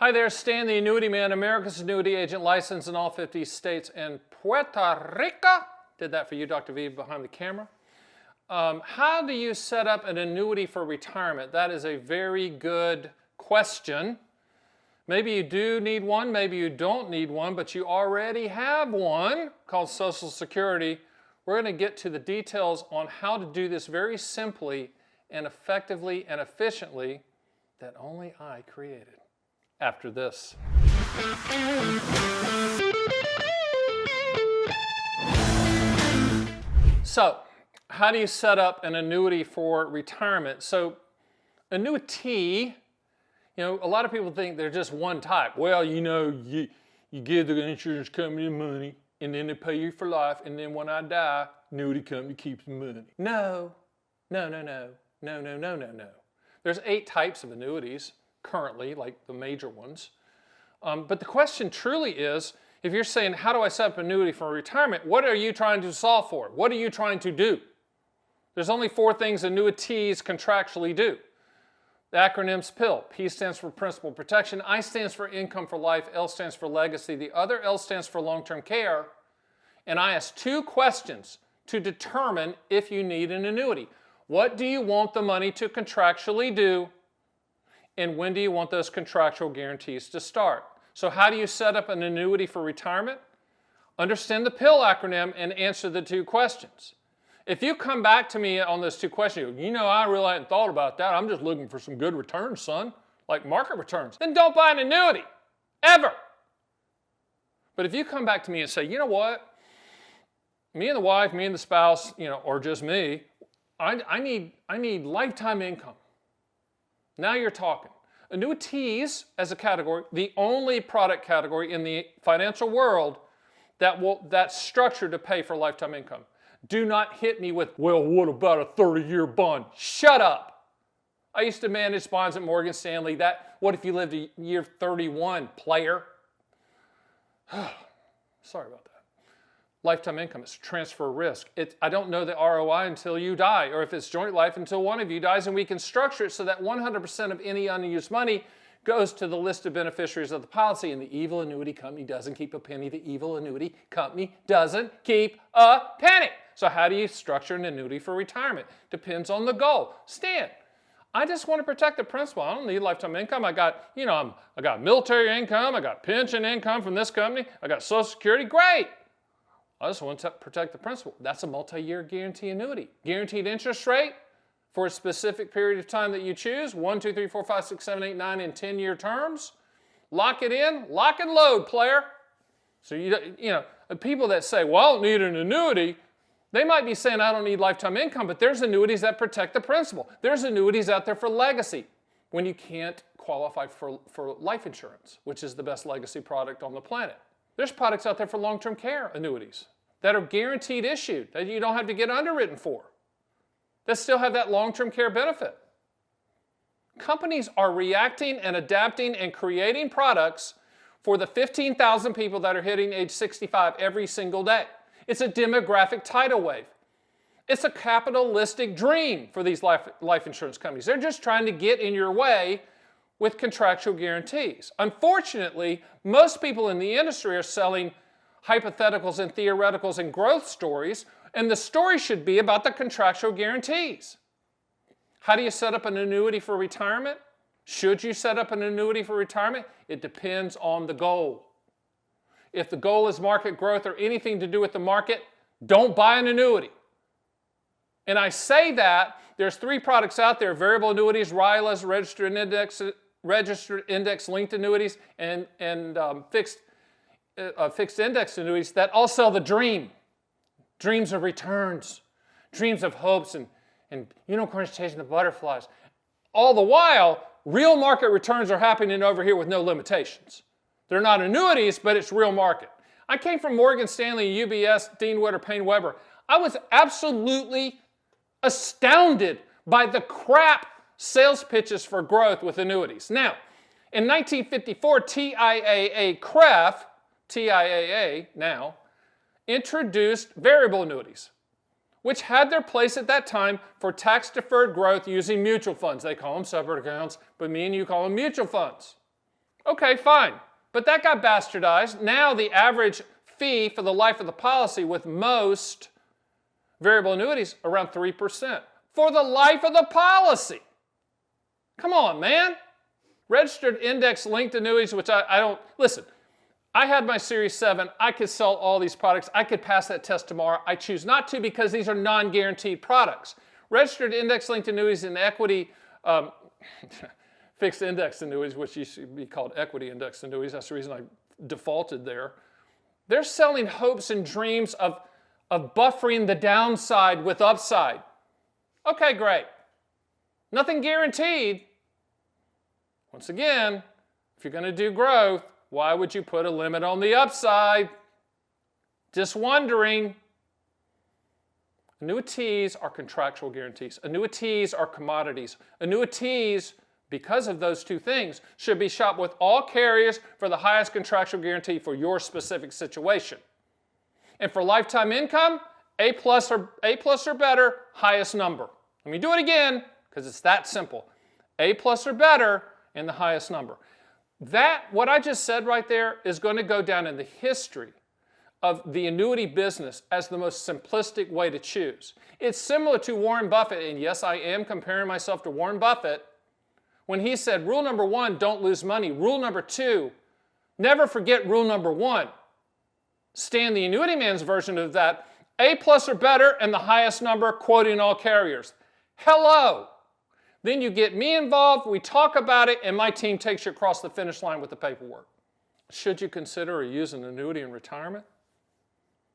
Hi there, Stan the Annuity Man, America's annuity agent, licensed in all 50 states and Puerto Rico. Did that for you, Dr. V, behind the camera. How do you set up an annuity for retirement? That is a very good question. Maybe you do need one, maybe you don't need one, but you already have one called Social Security. We're going to get to the details on how to do this very simply and effectively and efficiently that only I created. After this. So, how do you set up an annuity for retirement? So, annuity, a lot of people think they're just one type. Well, you give the insurance company money, and then they pay you for life, and then when I die, annuity company keeps the money. No. There's 8 types of annuities currently, like the major ones. But the question truly is, if you're saying, how do I set up an annuity for retirement, what are you trying to solve for? What are you trying to do? There's only 4 things annuities contractually do. The acronym's PIL. P stands for principal protection, I stands for income for life, L stands for legacy, the other L stands for long-term care, and I ask 2 questions to determine if you need an annuity. What do you want the money to contractually do? And when do you want those contractual guarantees to start? So how do you set up an annuity for retirement? Understand the PIL acronym and answer the 2 questions. If you come back to me on those 2 questions, I really hadn't thought about that. I'm just looking for some good returns, son, like market returns. Then don't buy an annuity, ever. But if you come back to me and say, you know what? Me and the wife, me and the spouse, or just me, I need lifetime income. Now you're talking. Annuities as a category, the only product category in the financial world that's structured to pay for lifetime income. Do not hit me with, well, what about a 30-year bond? Shut up. I used to manage bonds at Morgan Stanley. What if you lived to year 31, player? Sorry about that. Lifetime income is transfer risk. I don't know the ROI until you die, or if it's joint life until one of you dies, and we can structure it so that 100% of any unused money goes to the list of beneficiaries of the policy, and the evil annuity company doesn't keep a penny. The evil annuity company doesn't keep a penny. So how do you structure an annuity for retirement? Depends on the goal. Stan, I just want to protect the principal. I don't need lifetime income. I got military income. I got pension income from this company. I got Social Security. Great. I just want to protect the principal. That's a multi-year guarantee annuity. Guaranteed interest rate for a specific period of time that you choose. 1, 2, 3, 4, 5, 6, 7, 8, 9 in 10-year terms. Lock it in. Lock and load, player. So people that say, well, I don't need an annuity, they might be saying I don't need lifetime income, but there's annuities that protect the principal. There's annuities out there for legacy when you can't qualify for life insurance, which is the best legacy product on the planet. There's products out there for long-term care annuities that are guaranteed issued, that you don't have to get underwritten for, that still have that long-term care benefit. Companies are reacting and adapting and creating products for the 15,000 people that are hitting age 65 every single day. It's a demographic tidal wave. It's a capitalistic dream for these life insurance companies. They're just trying to get in your way with contractual guarantees. Unfortunately, most people in the industry are selling hypotheticals and theoreticals and growth stories, and the story should be about the contractual guarantees. How do you set up an annuity for retirement? Should you set up an annuity for retirement? It depends on the goal. If the goal is market growth or anything to do with the market, don't buy an annuity. And I say that there's 3 products out there: variable annuities, RILAs, registered index linked annuities, and fixed index annuities that all sell the dream. Dreams of returns, dreams of hopes, and unicorns chasing the butterflies. All the while, real market returns are happening over here with no limitations. They're not annuities, but it's real market. I came from Morgan Stanley, UBS, Dean Witter, Payne Weber. I was absolutely astounded by the crap sales pitches for growth with annuities. Now, in 1954, TIAA now, introduced variable annuities, which had their place at that time for tax-deferred growth using mutual funds. They call them separate accounts, but me and you call them mutual funds. Okay, fine. But that got bastardized. Now the average fee for the life of the policy with most variable annuities around 3% for the life of the policy. Come on, man. Registered index linked annuities, which I don't, listen, I had my Series 7. I could sell all these products. I could pass that test tomorrow. I choose not to because these are non-guaranteed products. Registered index linked annuities and equity, fixed index annuities, which used to be called equity index annuities. That's the reason I defaulted there. They're selling hopes and dreams of buffering the downside with upside. Okay, great. Nothing guaranteed. Once again, if you're going to do growth, why would you put a limit on the upside? Just wondering. Annuities are contractual guarantees. Annuities are commodities. Annuities, because of those two things, should be shopped with all carriers for the highest contractual guarantee for your specific situation. And for lifetime income, A plus or better, highest number. Let me do it again, because it's that simple. A plus or better, and the highest number. That, what I just said right there, is going to go down in the history of the annuity business as the most simplistic way to choose. It's similar to Warren Buffett, and yes, I am comparing myself to Warren Buffett, when he said, rule number 1, don't lose money. Rule number 2, never forget rule number 1. Stan, the Annuity Man's version of that, A plus or better, and the highest number, quoting all carriers. Hello! Then you get me involved, we talk about it, and my team takes you across the finish line with the paperwork. Should you consider or use an annuity in retirement?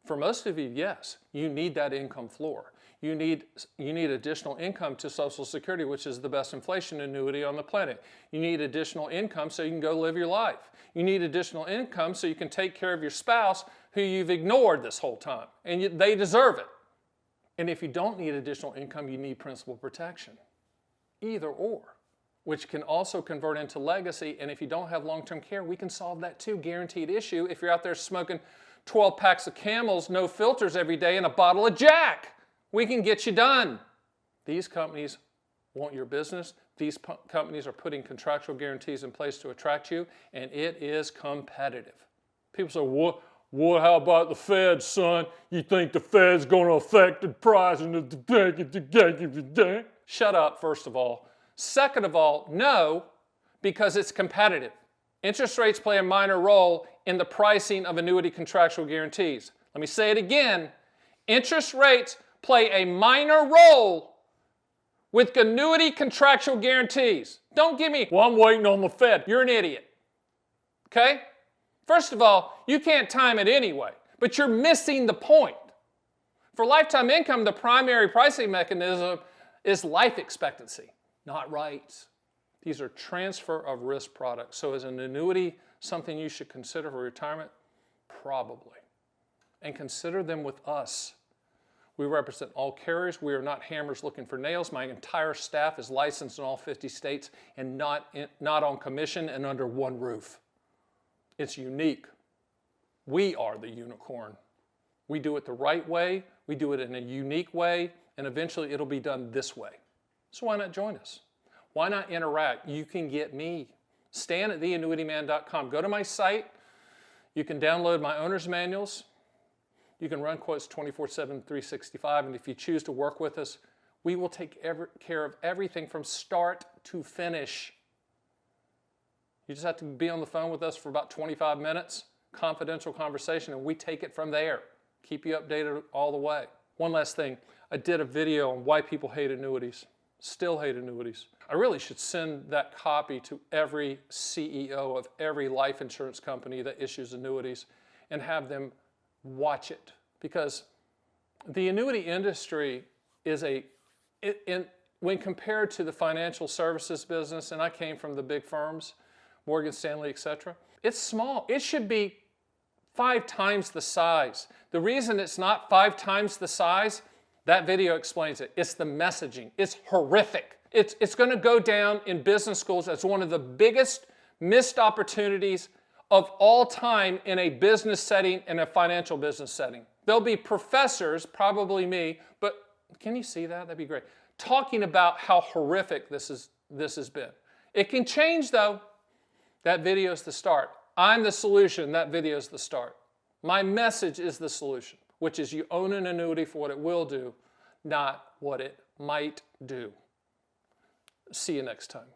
For most of you, yes. You need that income floor. You need additional income to Social Security, which is the best inflation annuity on the planet. You need additional income so you can go live your life. You need additional income so you can take care of your spouse who you've ignored this whole time, and they deserve it. And if you don't need additional income, you need principal protection. Either or, which can also convert into legacy. And if you don't have long-term care, we can solve that too, guaranteed issue. If you're out there smoking 12 packs of Camels, no filters every day, and a bottle of Jack, we can get you done. These companies want your business. These companies are putting contractual guarantees in place to attract you, and it is competitive. People say, what, how about the Fed, son? You think the Fed's going to affect the pricing of the... Shut up, first of all. Second of all, no, because it's competitive. Interest rates play a minor role in the pricing of annuity contractual guarantees. Let me say it again. Interest rates play a minor role with annuity contractual guarantees. Don't give me, well, I'm waiting on the Fed. You're an idiot. Okay? First of all, you can't time it anyway, but you're missing the point. For lifetime income, the primary pricing mechanism is life expectancy, not rights. These are transfer of risk products. So is an annuity something you should consider for retirement? Probably. And consider them with us. We represent all carriers. We are not hammers looking for nails. My entire staff is licensed in all 50 states and not on commission and under one roof. It's unique. We are the unicorn. We do it the right way. We do it in a unique way. And eventually it'll be done this way. So why not join us? Why not interact? You can get me. Stan at theannuityman.com. Go to my site. You can download my owner's manuals. You can run quotes 24/7, 365. And if you choose to work with us, we will take care of everything from start to finish. You just have to be on the phone with us for about 25 minutes, confidential conversation, and we take it from there. Keep you updated all the way. One last thing. I did a video on why people hate annuities, still hate annuities. I really should send that copy to every CEO of every life insurance company that issues annuities and have them watch it. Because the annuity industry is when compared to the financial services business, and I came from the big firms, Morgan Stanley, etc., it's small. It should be 5 times the size. The reason it's not 5 times the size, that video explains it. It's the messaging. It's horrific. It's going to go down in business schools as one of the biggest missed opportunities of all time in a business setting, in a financial business setting. There'll be professors, probably me, but can you see that? That'd be great. Talking about how horrific this has been. It can change though. That video is the start. I'm the solution. That video is the start. My message is the solution, which is you own an annuity for what it will do, not what it might do. See you next time.